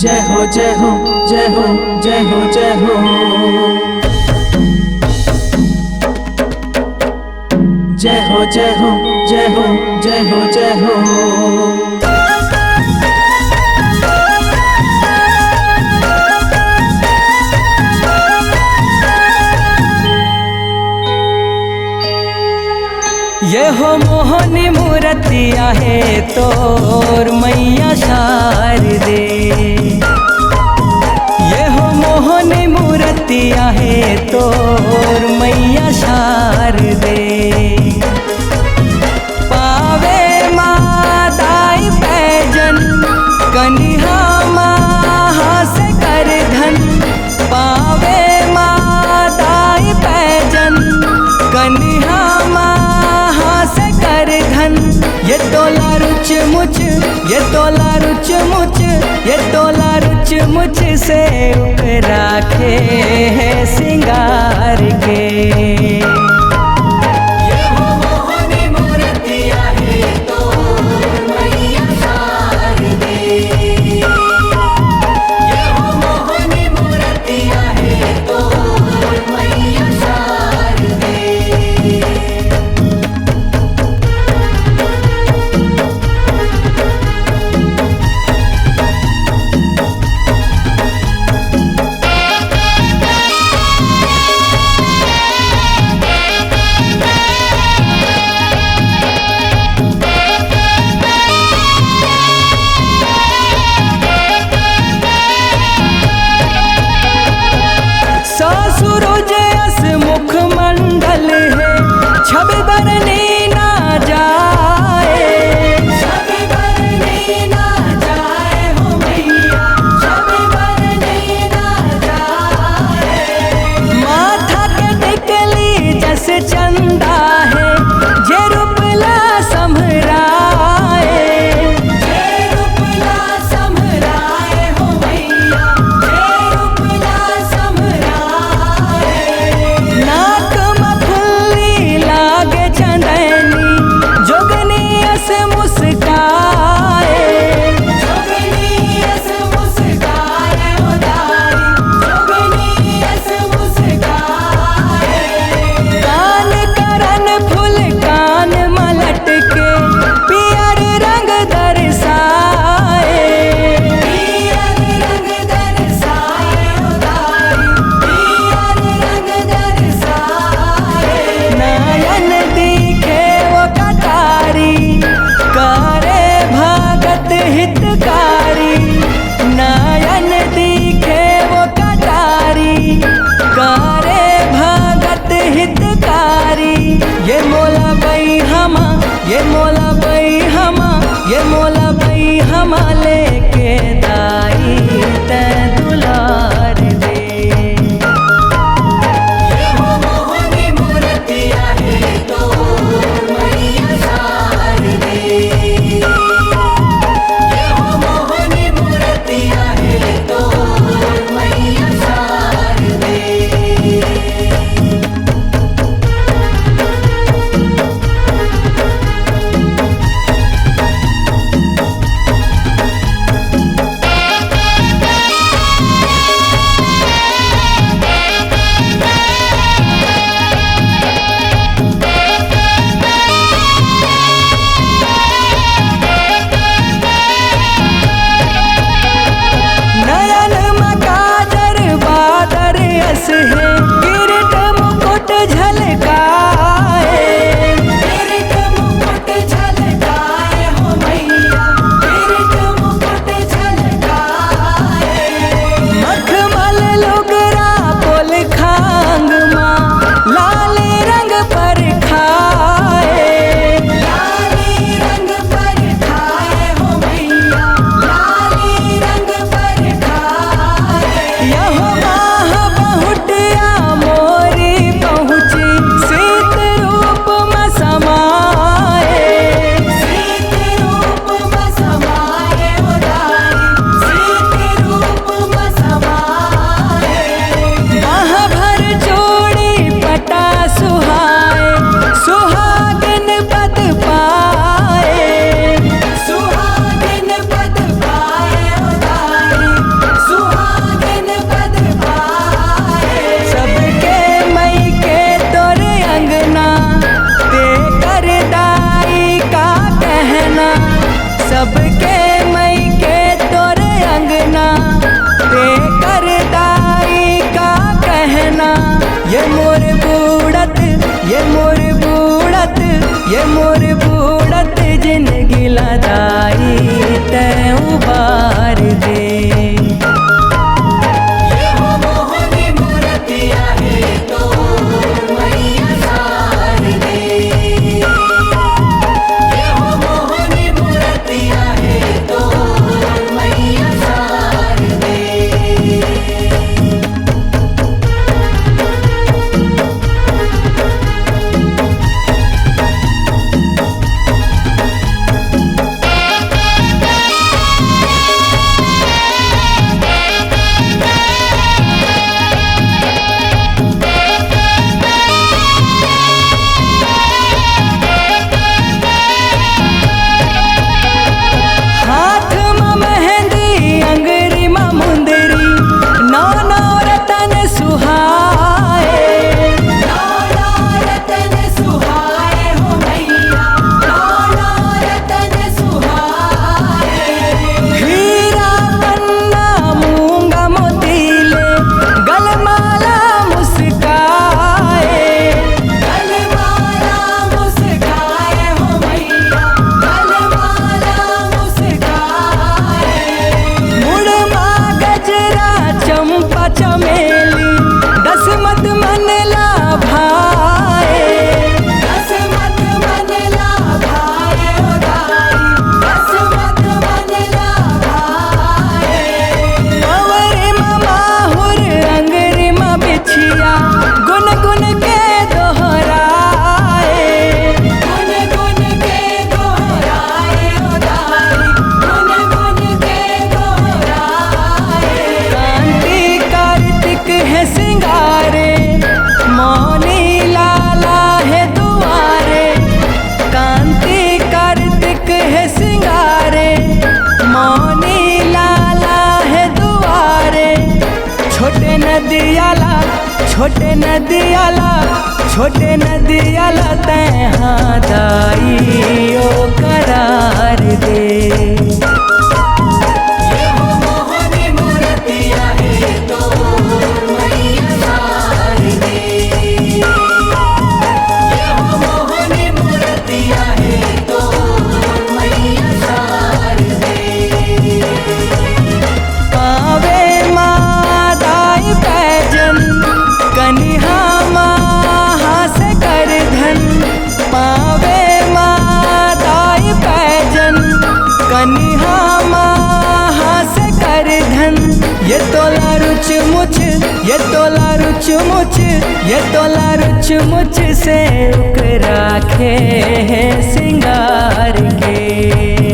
जय हो जय हो जय हो जय हो जय हो। जय हो जय हो जय हो जय हो जय हो। ये हो मोहनी मूर्तिया है तोर मैया शारदे। ये हो मोहनी मूर्तिया है तोर मैया शारदे। पावे मादाई पैजन कनिहा हास कर धन। पावे मादाई पैजन कनिहा धन। ये तोला रुच मुच, ये तोला रुच मुच, ये तोला रुच मुच से राखे है सिंगार के। ये हो मोहनी मूर्तिया है तोर मैया शारदे। ये हो मोहनी मूर्तिया है तोर मैया शारदे। छोटे नदियाला तैहा दाई ओ करार दे। ये तोला रुच मुच, ये तोला रुच मुच, ये तोला रुच मुच से उकरा खे सिंगार के।